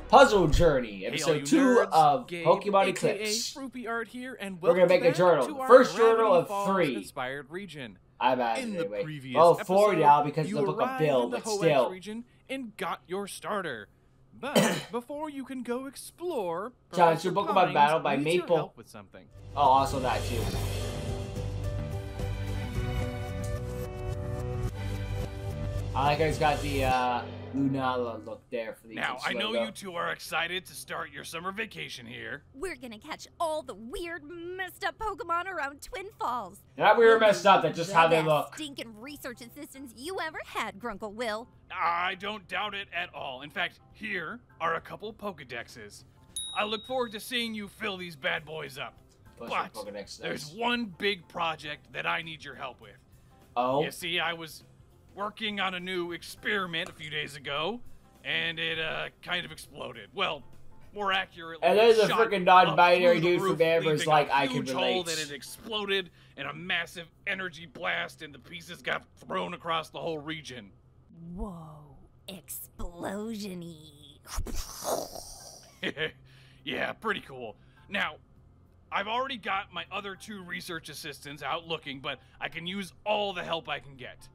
Puzzle Journey, Hey, all episode you 2 nerds, of Gabe, Pokemon aka Eclipse. Froopy Art here, and We're gonna welcome make a back journal. to our First journal Gravity of Falls 3. inspired region. I'm at In it the anyway. previous Well, 4 episode, now because of you the Book of arrived Bill, in the but Hoenn still. region and got your starter. But before you can go explore, Challenge to Professor Pokemon Pines Battle by needs your Maple. help with something. Oh, also that too. I like how it's got the Lunala look there for the Now, I know you two are excited to start your summer vacation here. We're gonna catch all the weird, messed up Pokemon around Twin Falls. Not we were messed up, that's just how they The look. best stinking research assistants you ever had, Grunkle Will. I don't doubt it at all. In fact, here are a couple Pokedexes. I look forward to seeing you fill these bad boys up. But there's one big project that I need your help with. Oh? You see, I was working on a new experiment a few days ago, and it kind of exploded. Well, more accurately, And there's a shot freaking non-binary up through the dude from roof, Amber's leaving like, a I can huge hole relate. that it exploded in a massive energy blast, and the pieces got thrown across the whole region. Whoa, explosion-y. Yeah, pretty cool. Now, I've already got my other 2 research assistants out looking, but I can use all the help I can get.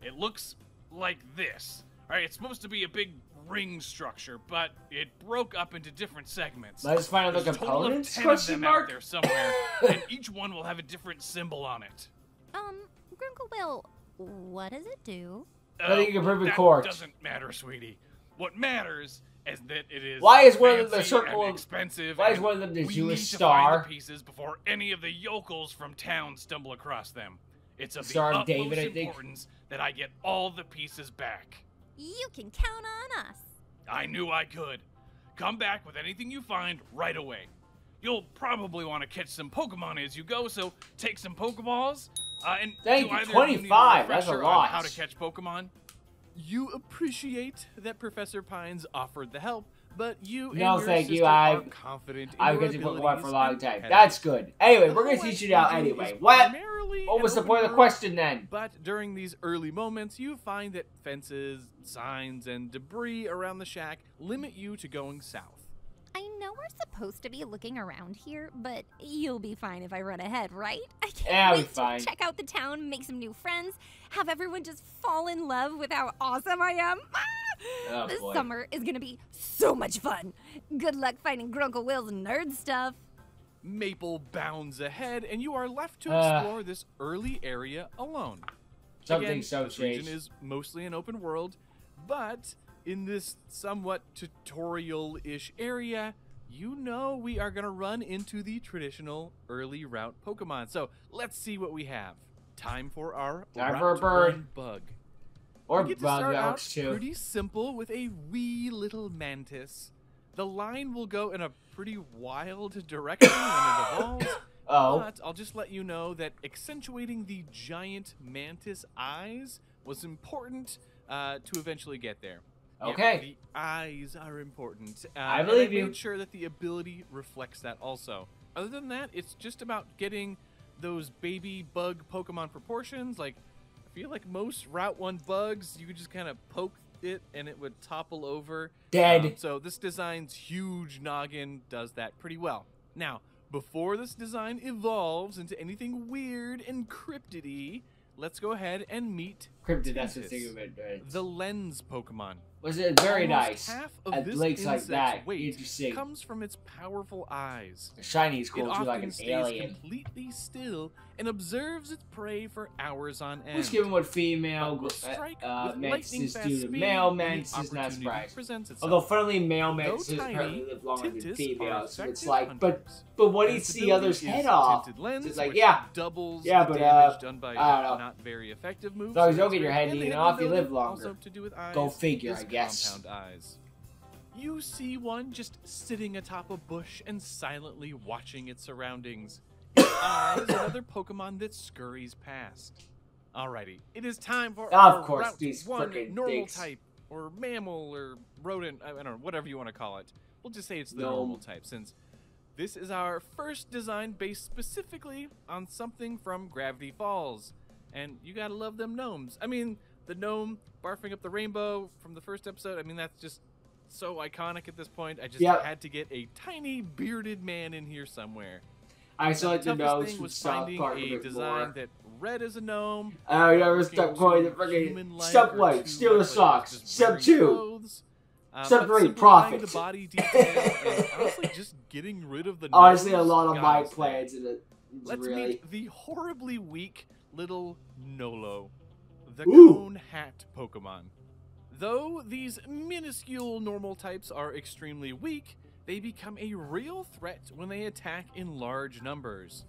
It looks like this. Alright, it's supposed to be a big ring structure, but it broke up into different segments. Let's find out the There's a total of components? 10 of Question them mark? out there somewhere, and each one will have a different symbol on it. Grunkle Will, what does it do? I think you can prove it That correct. doesn't matter, sweetie. What matters is that it is Why is one of them the fancy circle and of- expensive. why is and one of them the we Jewish need to star? find the pieces before any of the yokels from town stumble across them. It's of the Star of utmost David, I think. importance that I get all the pieces back. You can count on us. I knew I could. Come back with anything you find right away. You'll probably want to catch some Pokemon as you go, so take some Pokeballs. And Thank do you, either of 25, need a that's a refresher lot. on how to catch Pokemon? You appreciate that Professor Pines offered the help, but you and No, your thank you, sister are confident in I've your been catching Pokemon abilities for a long and time. pedigree. That's good. Anyway, The we're gonna Hoenn teach you now region anyway. is What? primarily What an was the open point of the world, question then? But during these early moments, you find that fences, signs, and debris around the shack limit you to going south. I know we're supposed to be looking around here, but you'll be fine if I run ahead, right? I can't Yeah, we'll be wait fine. to check out the town, make some new friends, have everyone just fall in love with how awesome I am. Oh, This boy. summer is gonna be so much fun. Good luck finding Grunkle Will's nerd stuff. Maple bounds ahead, and you are left to explore this early area alone. Something Again, so this region strange. is mostly an open world, but in this somewhat tutorial-ish area, you know we are going to run into the traditional early route Pokemon. So let's see what we have. Time for our Time Route for a bird. 1 bug. Or We get to bug start out elks too. pretty simple with a wee little mantis. The line will go in a pretty wild direction when it evolves. Oh. But I'll just let you know that accentuating the giant mantis eyes was important to eventually get there. Yeah, Okay. the eyes are important. I and believe I you. made sure that the ability reflects that also. Other than that, it's just about getting those baby bug Pokemon proportions. Like, I feel like most Route 1 bugs, you could just kind of poke it and it would topple over. Dead. So this design's huge noggin does that pretty well. Now, before this design evolves into anything weird and cryptidy, let's go ahead and meet Cryptid, that's the Tintus, thing of it. the lens Pokemon. Was it very Almost nice? half of At this lakes like insect's that. weight Interesting. comes from its powerful eyes. Shiny is It cool too, often like an stays alien. completely still and observes its prey for hours on end. Who's given what female But will strike with mantises lightning-fast do to speed male when the mantises, not opportunity surprised. presents itself. Although, funnily, male Though mantises tiny, apparently live longer than Tintus are females, so it's effective like, but hunters. when And he its see others' ability head is off, tinted lens, it's like, which yeah, doubles yeah, the but, damage done by I don't know. not very effective moves. As long as you so don't get your head and the eaten off, you ability live longer. also to do with eyes Go figure, is I guess. compound eyes. You see one just sitting atop a bush and silently watching its surroundings. Its eyes another Pokemon that scurries past. Alrighty, it is time for Of our course, Route these 1 frickin' normal things. type, or mammal, or rodent, I don't know, whatever you want to call it. We'll just say it's the Gnome. normal type, since this is our first design based specifically on something from Gravity Falls. And you gotta love them gnomes. I mean, the gnome barfing up the rainbow from the first episode, I mean, that's just so iconic at this point. I just Yep. had to get a tiny bearded man in here somewhere. I still like the toughest nose thing from was South finding Park a a bit design more. that read as a gnome. Oh, yeah, we're looking step going to too freaking human-like step or 1, too steal the much like socks. just Step wearing 2, clothes. step But 3, simplifying profit. the body detail and honestly just getting rid of the Honestly, a nose lot of got my us there. plans in it. Let's Really. meet the horribly weak little Nolo, the Ooh. cone hat Pokemon. Though these minuscule normal types are extremely weak, they become a real threat when they attack in large numbers.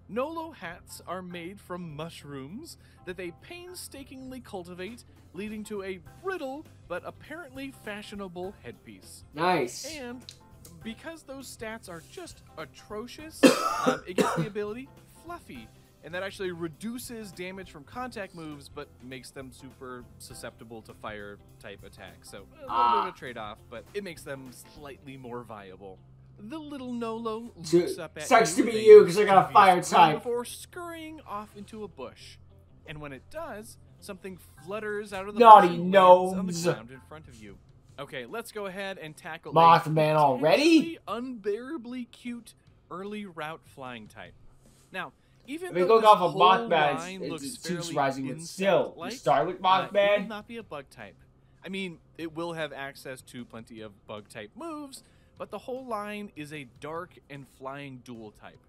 Nolo hats are made from mushrooms that they painstakingly cultivate, leading to a brittle but apparently fashionable headpiece. Nice. And because those stats are just atrocious, it gets the ability Fluffy, and that actually reduces damage from contact moves, but makes them super susceptible to fire type attacks. So a little bit of a trade-off, but it makes them slightly more viable. The little Nolo looks up at sucks you to be with you, 'cause I got a devious fire grin type. before scurrying off into a bush. And when it does, something flutters out of the Naughty bush and lands on the gnomes. ground in front of you. Okay, let's go ahead and tackle Mothman already? potentially unbearably cute early route flying type. Now, even I mean, though going this off of whole Mothman, line it's looks suits fairly rising, but still, you insect-like, start with it will Mothman. not be a bug type. I mean, it will have access to plenty of bug type moves, but the whole line is a dark and flying dual type.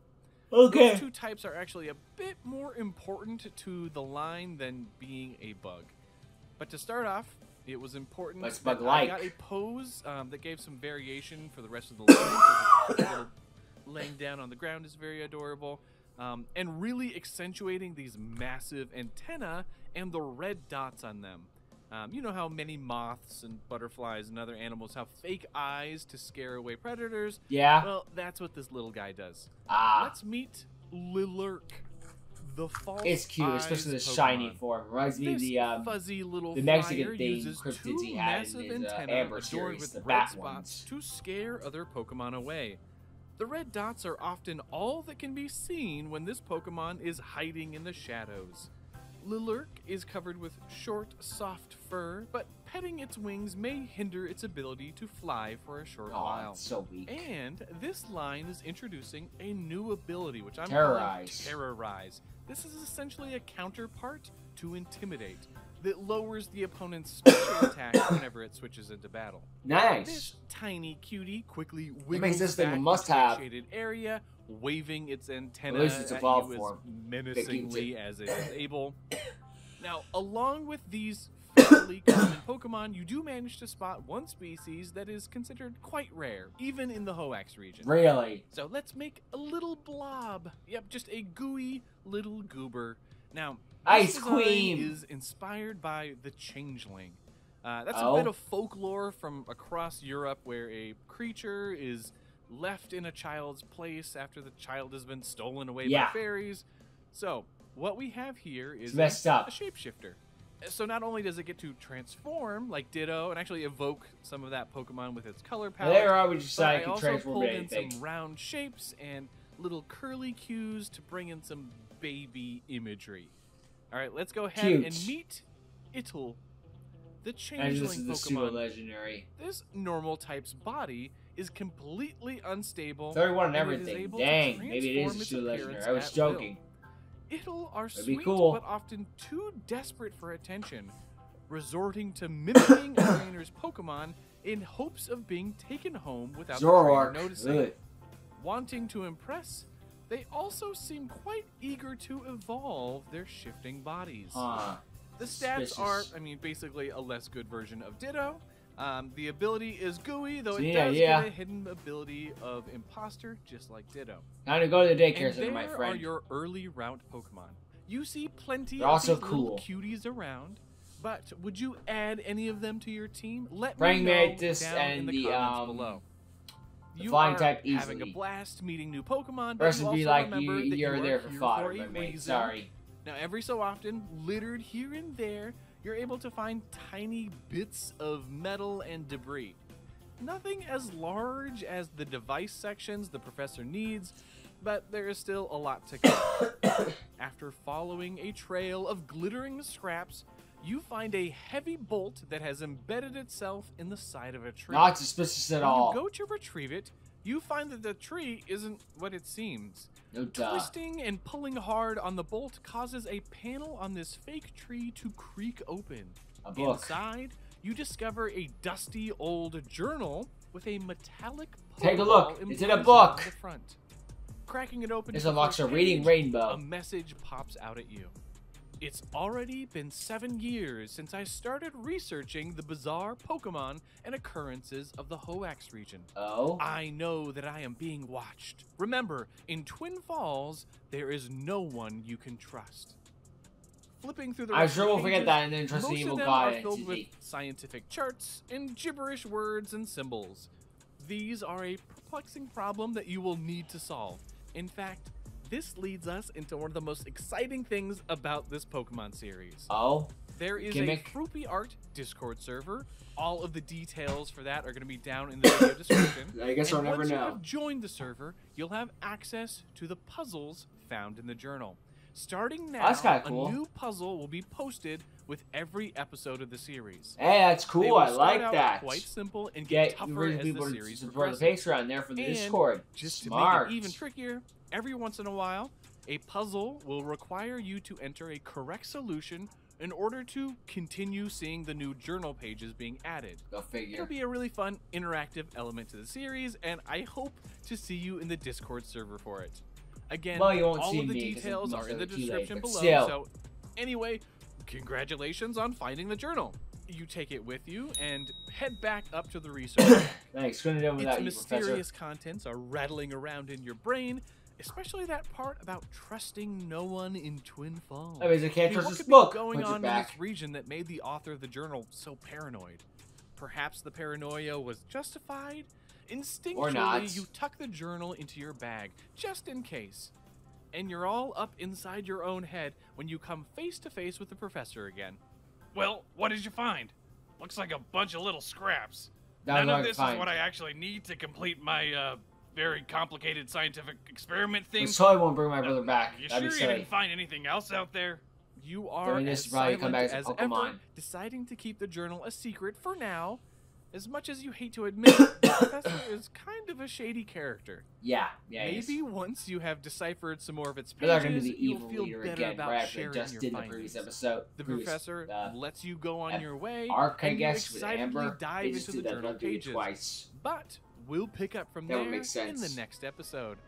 Okay. Those two types are actually a bit more important to the line than being a bug. But to start off, it was important What's that I bug-like? got a pose that gave some variation for the rest of the line. So the little laying down on the ground is very adorable. And really accentuating these massive antennae and the red dots on them. You know how many moths and butterflies and other animals have fake eyes to scare away predators? Yeah. Well, that's what this little guy does. Ah. Let's meet Lilurk, the false It's cute, eyes especially the Pokemon. shiny form. Reminds me of This the fuzzy little the Mexican flyer thing uses cryptids two he had in massive his, antennae Amber adorned series, with the red bat spots ones. to scare other Pokemon away. The red dots are often all that can be seen when this Pokemon is hiding in the shadows. Lilurk is covered with short, soft fur, but petting its wings may hinder its ability to fly for a short Oh, while. it's so weak. And this line is introducing a new ability, which I'm Terrorize. calling Terrorize. This is essentially a counterpart to Intimidate that lowers the opponent's special attack whenever it switches into battle. Nice. This tiny cutie quickly makes wiggles this thing a back must-have. into a shaded area, waving its antenna At least it's at evolved you as form. menacingly as it is able. Now, along with these fairly common Pokemon, you do manage to spot one species that is considered quite rare, even in the Hoax region. Really? So let's make a little blob. Yep, just a gooey little goober. Now, Ice this design Queen is inspired by the Changeling. That's Oh. a bit of folklore from across Europe where a creature is left in a child's place after the child has been stolen away Yeah. by fairies. So, what we have here is It's messed up. a shapeshifter. So not only does it get to transform like Ditto and actually evoke some of that Pokemon with its color palette, There are we just but I can also transform pulled into in anything. some round shapes and little curly cues to bring in some baby imagery. All right, let's go ahead Cute. and meet Ittle, the And this changeling is the pseudo Pokemon. legendary. This normal type's body is completely unstable. 31 and and it is everything. able to Dang, maybe it is transform a its pseudo appearance legendary. I was at will. joking. Ittle are That'd be sweet, cool. but often too desperate for attention, resorting to mimicking a trainer's Pokemon in hopes of being taken home without the Zoroark. trainer noticing. Ugh. Wanting to impress, they also seem quite eager to evolve their shifting bodies. Huh. The stats are, Suspicious. I mean, basically a less good version of Ditto. The ability is gooey, though it Yeah, does yeah. get a hidden ability of Imposter, just like Ditto. Time to go to the daycare And center, there my are friend. your early route Pokemon. You see plenty They're of also these little cool. cuties around, but would you add any of them to your team? Let Bring me know Mantis down in and the the, comments below. the You flying are type having a easily. blast meeting new Pokemon, but Versus you be also like, remember that you're you there are for here fodder, for a but wait, reason. sorry. Now, every so often, littered here and there, you're able to find tiny bits of metal and debris. Nothing as large as the device sections the professor needs, but there is still a lot to come. After following a trail of glittering scraps, you find a heavy bolt that has embedded itself in the side of a tree. Not suspicious at all. When you go to retrieve it, you find that the tree isn't what it seems. No duh. Twisting and pulling hard on the bolt causes a panel on this fake tree to creak open. A book. Inside, you discover a dusty old journal with a metallic Take a protocol look. It's in a imprinted book. on the front. Cracking it open, This to the unlocks first a reading page, rainbow. a message pops out at you. It's already been 7 years since I started researching the bizarre Pokemon and occurrences of the Hoax region. Oh? I know that I am being watched. Remember, in Twin Falls, there is no one you can trust. Flipping through the I rest sure of the won't forget pages, that in the interesting most evil of them god are filled with entity. scientific charts and gibberish words and symbols. These are a perplexing problem that you will need to solve. In fact, this leads us into one of the most exciting things about this Pokemon series. Oh? There is Gimmick? a Froopy Art Discord server. All of the details for that are going to be down in the video description. I guess I'll And never once you know. have joined the server, you'll have access to the puzzles found in the journal. Starting now, That's kinda cool. a new puzzle will be posted with every episode of the series. Hey, that's They cool. will I start like out that. Quite simple and get Get tougher really as people the to series support the progresses. Patreon there for the And Discord. Just Smart. to make it even trickier, every once in a while, a puzzle will require you to enter a correct solution in order to continue seeing the new journal pages being added. Go It'll figure. be a really fun, interactive element to the series, and I hope to see you in the Discord server for it. Again, Well, you won't all see of the me 'cause details I'm are in the too late, description but below. still. So, anyway, congratulations on finding the journal. You take it with you and head back up to the research. Thanks. Couldn't have done without Its you, mysterious Professor. contents are rattling around in your brain, especially that part about trusting no one in Twin Falls. That means I can't trust What this could book. be going Punch it on in back. this region that made the author of the journal so paranoid? Perhaps the paranoia was justified? Instinctually, not. you tuck the journal into your bag, just in case. And you're all up inside your own head when you come face to face with the professor again. Well, what did you find? Looks like a bunch of little scraps. That was None what of I this find. is what I actually need to complete my very complicated scientific experiment thing. This totally won't bring my brother back. You That'd sure be you silly. didn't find anything else out there? You are Doing this as to probably silent come back as a as Pokemon. ever, deciding to keep the journal a secret for now. As much as you hate to admit, it, the professor is kind of a shady character. Yeah, he is. Maybe once you have deciphered some more of its They're not gonna pages, be the you'll evil feel leader better again, about right after they sharing just your did the findings. previous episode. The previous, professor lets you go on your way, arc, I and guess, you with excitedly Amber. dive They just into did the that, journal not do it pages. twice. But we'll pick up from That would there make in the sense. next episode.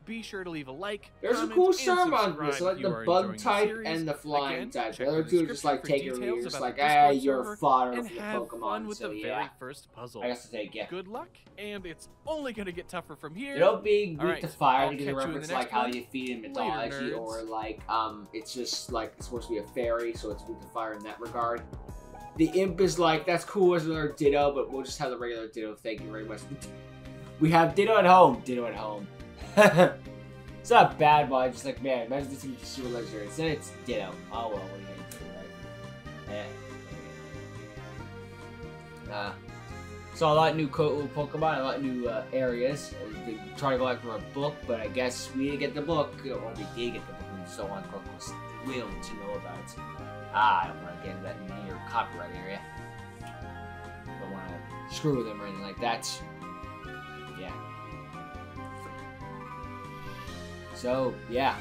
Be sure to leave a like, There's some comment, cool and stuff on subscribe this, like if you the are bug enjoying the type series. and the flying Again, type. check The other the two are just description like for taking details readers, about like, the Discord you're server, fodder and for the have fun Pokemon, with so the yeah. very first puzzle. I guess to take, yeah. Good luck, and it's only going to get tougher from here. It'll be weak Alright, to fire I'll because catch it you in the reference next like how one. you feed in Later, mythology, nerds. or like it's just like it's supposed to be a fairy, so it's weak to fire in that regard. The imp is like, that's cool as another Ditto, but we'll just have the regular Ditto. Thank you very much. We have Ditto at home. Ditto at home. It's not bad, but I'm just like, man, imagine this is super legendary. Instead, it's Ditto. Oh well, what are you gonna do, right? So a lot of new Pokemon, a lot of new areas. They try to go after a book, but I guess we didn't get the book, or we did get the book, and so on. Was willing to know about it. I don't want to get into that near copyright area. Don't want to screw with them or anything like that. Yeah. So yeah,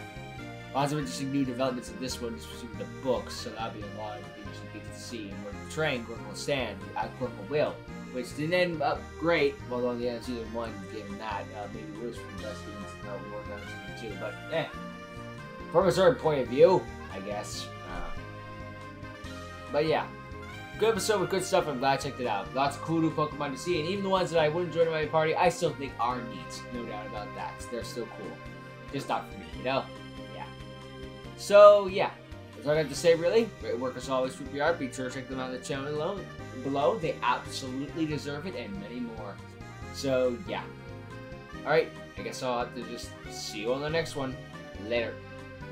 lots of interesting new developments in this one, especially with the books. So that'll be a lot of interesting things to see. And we're portraying Corporal Stan, Corporal Will, which didn't end up great. Although in the end, season 1 gave him that. Maybe it was from the best seasons war done in season 2, but from a certain point of view, I guess. But yeah, good episode with good stuff. I'm glad I checked it out. Lots of cool new Pokemon to see, and even the ones that I wouldn't join in my party, I still think are neat. No doubt about that. They're still cool. Just not for me, you know? Yeah. So, yeah. That's all I got to say, really. Great work as always for PR. Be sure to check them out in the channel below. They absolutely deserve it, and many more. So, yeah. Alright, I guess I'll have to just see you on the next one. Later.